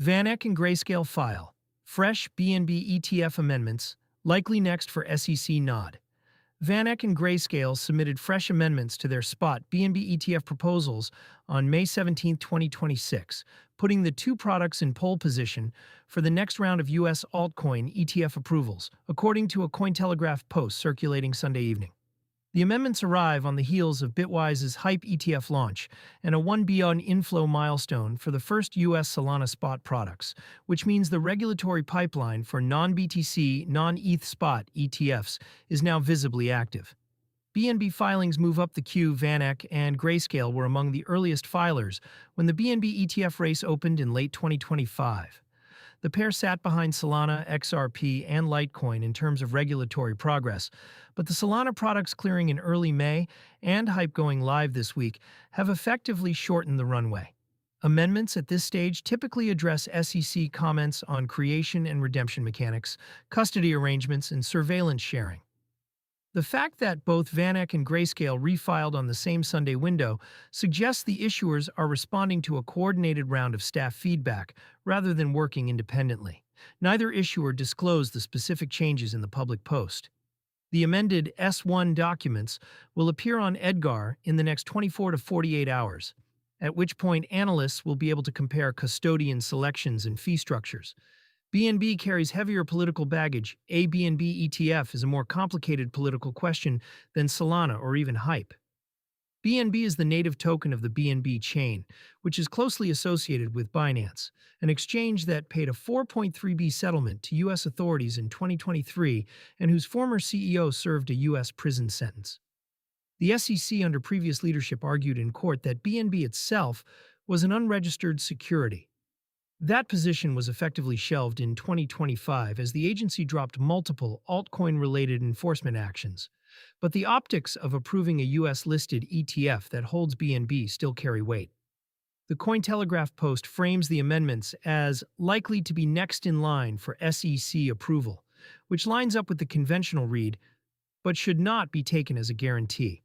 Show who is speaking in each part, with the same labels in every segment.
Speaker 1: VanEck and Grayscale file. Fresh BNB ETF amendments, likely next for SEC nod. VanEck and Grayscale submitted fresh amendments to their spot BNB ETF proposals on May 17, 2026, putting the two products in pole position for the next round of U.S. altcoin ETF approvals, according to a Cointelegraph post circulating Sunday evening. The amendments arrive on the heels of Bitwise's Hype ETF launch and a $1 billion inflow milestone for the first U.S. Solana spot products, which means the regulatory pipeline for non-BTC, non-ETH spot ETFs is now visibly active. BNB filings move up the queue. VanEck and Grayscale were among the earliest filers when the BNB ETF race opened in late 2025. The pair sat behind Solana, XRP, and Litecoin in terms of regulatory progress, but the Solana products clearing in early May and Hype going live this week have effectively shortened the runway. Amendments at this stage typically address SEC comments on creation and redemption mechanics, custody arrangements, and surveillance sharing. The fact that both VanEck and Grayscale refiled on the same Sunday window suggests the issuers are responding to a coordinated round of staff feedback rather than working independently. Neither issuer disclosed the specific changes in the public post. The amended S1 documents will appear on EDGAR in the next 24 to 48 hours, at which point analysts will be able to compare custodian selections and fee structures. BNB carries heavier political baggage. A BNB ETF is a more complicated political question than Solana or even Hype. BNB is the native token of the BNB chain, which is closely associated with Binance, an exchange that paid a 4.3B settlement to U.S. authorities in 2023 and whose former CEO served a U.S. prison sentence. The SEC under previous leadership argued in court that BNB itself was an unregistered security. That position was effectively shelved in 2025 as the agency dropped multiple altcoin-related enforcement actions. But the optics of approving a U.S.-listed ETF that holds BNB still carry weight. The Cointelegraph post frames the amendments as likely to be next in line for SEC approval, which lines up with the conventional read, but should not be taken as a guarantee.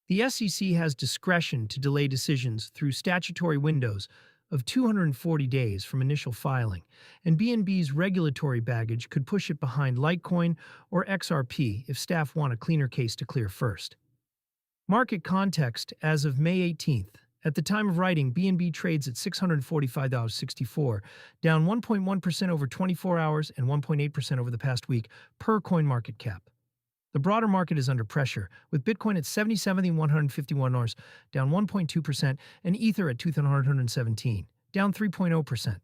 Speaker 1: The SEC has discretion to delay decisions through statutory windows of 240 days from initial filing, and BNB's regulatory baggage could push it behind Litecoin or XRP if staff want a cleaner case to clear first. Market context as of May 18th. At the time of writing, BNB trades at $645.64, down 1.1% over 24 hours and 1.8% over the past week per CoinMarketCap. The broader market is under pressure, with Bitcoin at $77,151, down 1.2%, and Ether at $2,117, down 3.0%.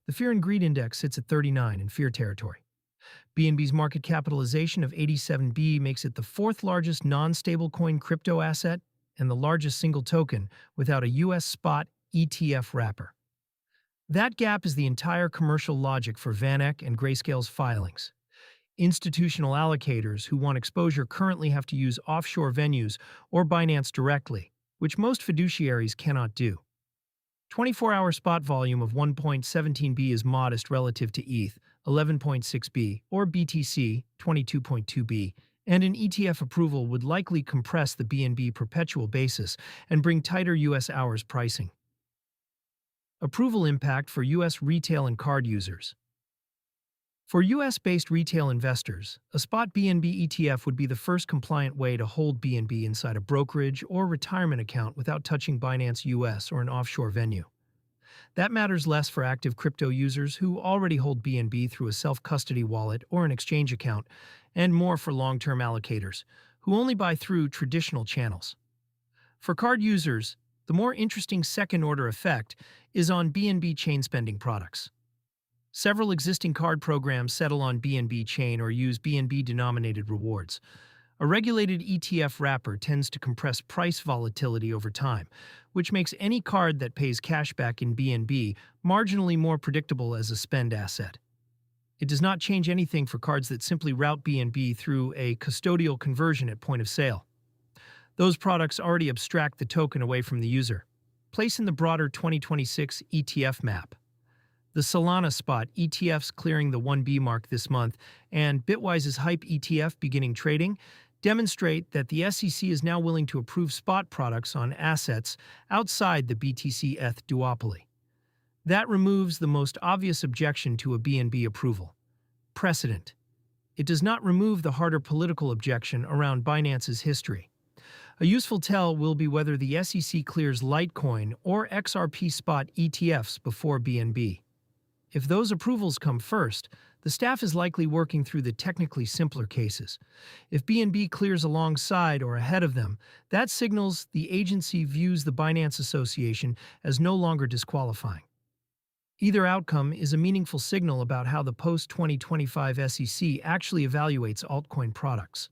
Speaker 1: The Fear and Greed Index sits at 39 in fear territory. BNB's market capitalization of $87 makes it the fourth largest non-stablecoin crypto asset and the largest single token without a U.S. spot ETF wrapper. That gap is the entire commercial logic for VanEck and Grayscale's filings. Institutional allocators who want exposure currently have to use offshore venues or Binance directly, which most fiduciaries cannot do. 24-hour spot volume of 1.17B is modest relative to ETH, 11.6B, or BTC, 22.2B, and an ETF approval would likely compress the BNB perpetual basis and bring tighter U.S. hours pricing. Approval impact for U.S. retail and card users. For U.S.-based retail investors, a spot BNB ETF would be the first compliant way to hold BNB inside a brokerage or retirement account without touching Binance US or an offshore venue. That matters less for active crypto users who already hold BNB through a self-custody wallet or an exchange account, and more for long-term allocators, who only buy through traditional channels. For card users, the more interesting second-order effect is on BNB chain spending products. Several existing card programs settle on BNB chain or use BNB-denominated rewards. A regulated ETF wrapper tends to compress price volatility over time, which makes any card that pays cashback in BNB marginally more predictable as a spend asset. It does not change anything for cards that simply route BNB through a custodial conversion at point of sale. Those products already abstract the token away from the user. Place in the broader 2026 ETF map. The Solana spot ETFs clearing the 1B mark this month and Bitwise's Hype ETF beginning trading demonstrate that the SEC is now willing to approve spot products on assets outside the BTC-ETH duopoly. That removes the most obvious objection to a BNB approval: precedent. It does not remove the harder political objection around Binance's history. A useful tell will be whether the SEC clears Litecoin or XRP spot ETFs before BNB. If those approvals come first, the staff is likely working through the technically simpler cases. If BNB clears alongside or ahead of them, that signals the agency views the Binance Association as no longer disqualifying. Either outcome is a meaningful signal about how the post-2025 SEC actually evaluates altcoin products.